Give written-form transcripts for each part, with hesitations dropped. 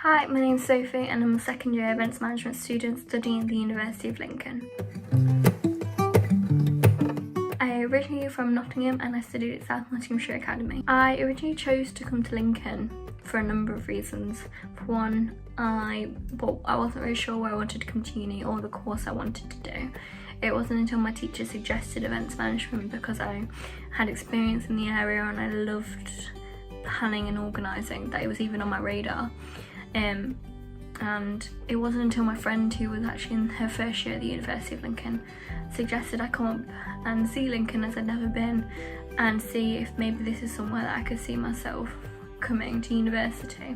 Hi, my name's Sophie and I'm a second year events management student studying at the University of Lincoln. I originally from Nottingham and I studied at South Nottinghamshire Academy. I originally chose to come to Lincoln for a number of reasons. For one, I wasn't really sure where I wanted to come to uni or the course I wanted to do. It wasn't until my teacher suggested events management because I had experience in the area and I loved planning and organising that it was even on my radar. And it wasn't until my friend, who was actually in her first year at the University of Lincoln, suggested I come up and see Lincoln as I'd never been and see if maybe this is somewhere that I could see myself coming to university.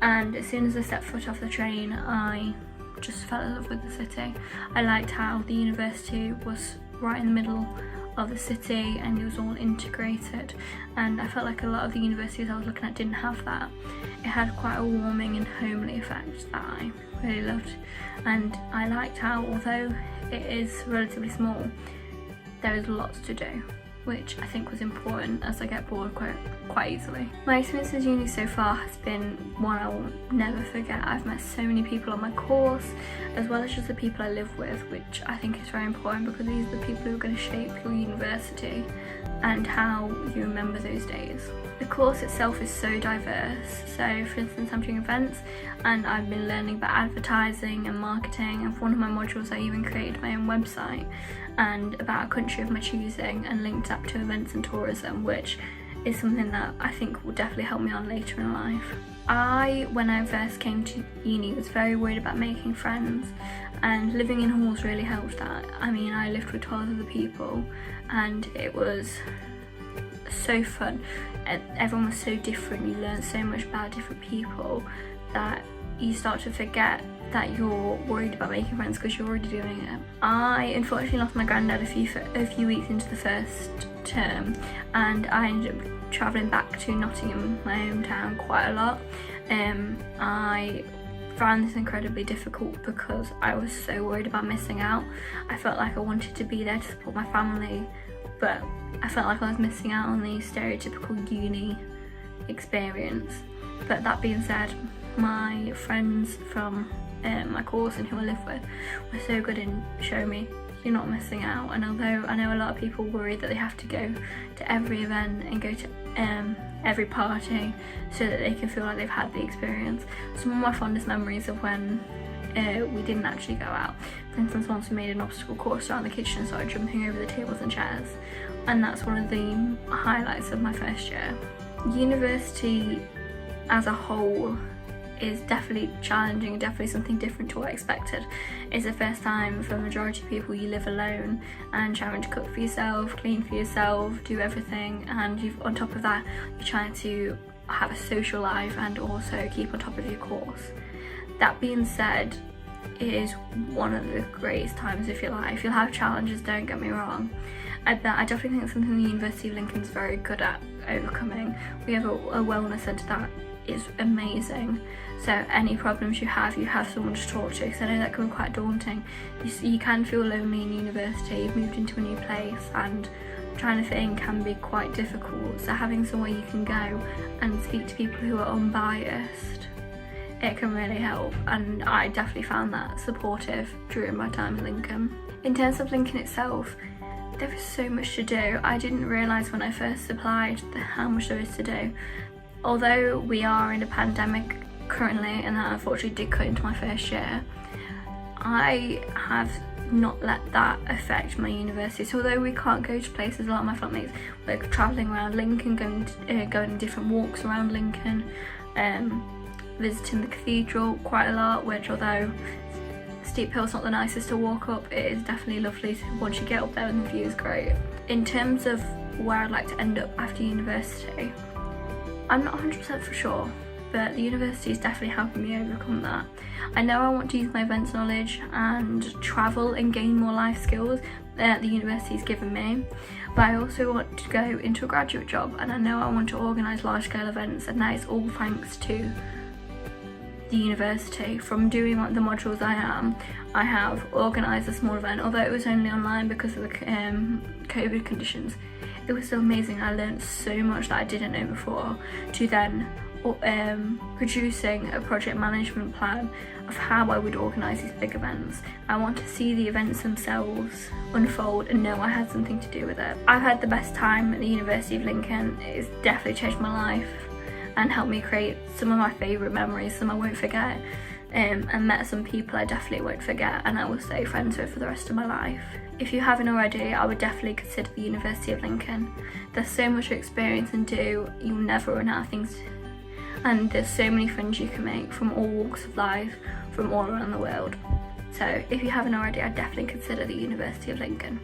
And as soon as I stepped foot off the train, I just fell in love with the city. I liked how the university was right in the middle of the city and it was all integrated, and I felt like a lot of the universities I was looking at didn't have that. It had quite a warming and homely effect that I really loved, and I liked how, although it is relatively small, there is lots to do, which I think was important as I get bored quite easily. My experience at uni so far has been one I will never forget. I've met so many people on my course, as well as just the people I live with, which I think is very important because these are the people who are going to shape your university and how you remember those days. The course itself is so diverse. So for instance, I'm doing events and I've been learning about advertising and marketing, and for one of my modules I even created my own website and about a country of my choosing and linked up to events and tourism, which is something that I think will definitely help me on later in life. When I first came to uni, was very worried about making friends, and living in halls really helped that. I mean, I lived with 12 other people and it was so fun. Everyone was so different, you learn so much about different people that you start to forget that you're worried about making friends because you're already doing it. I unfortunately lost my granddad a few weeks into the first term, and I ended up travelling back to Nottingham, my hometown, quite a lot. I found this incredibly difficult because I was so worried about missing out. I felt like I wanted to be there to support my family, but I felt like I was missing out on the stereotypical uni experience. But that being said, my friends from my course and who I live with were so good in showing me you're not missing out. And although I know a lot of people worry that they have to go to every event and go to every party so that they can feel like they've had the experience, some of my fondest memories of when we didn't actually go out. For instance, once we made an obstacle course around the kitchen and started jumping over the tables and chairs, and that's one of the highlights of my first year. University as a whole is definitely challenging, definitely something different to what I expected. It's the first time for the majority of people you live alone and having to cook for yourself, clean for yourself, do everything, and on top of that you're trying to have a social life and also keep on top of your course. That being said, it is one of the greatest times of your life. You'll have challenges, don't get me wrong. I definitely think it's something the University of Lincoln is very good at overcoming. We have a wellness centre that is amazing, so any problems you have someone to talk to, because I know that can be quite daunting. You can feel lonely in university, you've moved into a new place and trying to fit in can be quite difficult, so having somewhere you can go and speak to people who are unbiased, it can really help, and I definitely found that supportive during my time at Lincoln. In terms of Lincoln itself, there is so much to do. I didn't realise when I first applied how much there is to do. Although we are in a pandemic currently, and that unfortunately did cut into my first year, I have not let that affect my university. So although we can't go to places, a lot of my flatmates were travelling around Lincoln, going on different walks around Lincoln, visiting the cathedral quite a lot, which although steep hill's not the nicest to walk up, it is definitely lovely once you get up there and the view is great. In terms of where I'd like to end up after university, I'm not 100% for sure, but the university is definitely helping me overcome that. I know I want to use my events knowledge and travel and gain more life skills that the university's given me, but I also want to go into a graduate job, and I know I want to organise large-scale events, and that is all thanks to the university. From doing the modules I have organised a small event, although it was only online because of the COVID conditions. It was so amazing. I learned so much that I didn't know before, to then producing a project management plan of how I would organise these big events. I want to see the events themselves unfold and know I had something to do with it. I've had the best time at the University of Lincoln. It's definitely changed my life and helped me create some of my favourite memories, some I won't forget, and met some people I definitely won't forget and I will stay friends with for the rest of my life. If you haven't already, I would definitely consider the University of Lincoln. There's so much to experience and do, you'll never run out of things, and there's so many friends you can make from all walks of life, from all around the world. So if you haven't already, I'd definitely consider the University of Lincoln.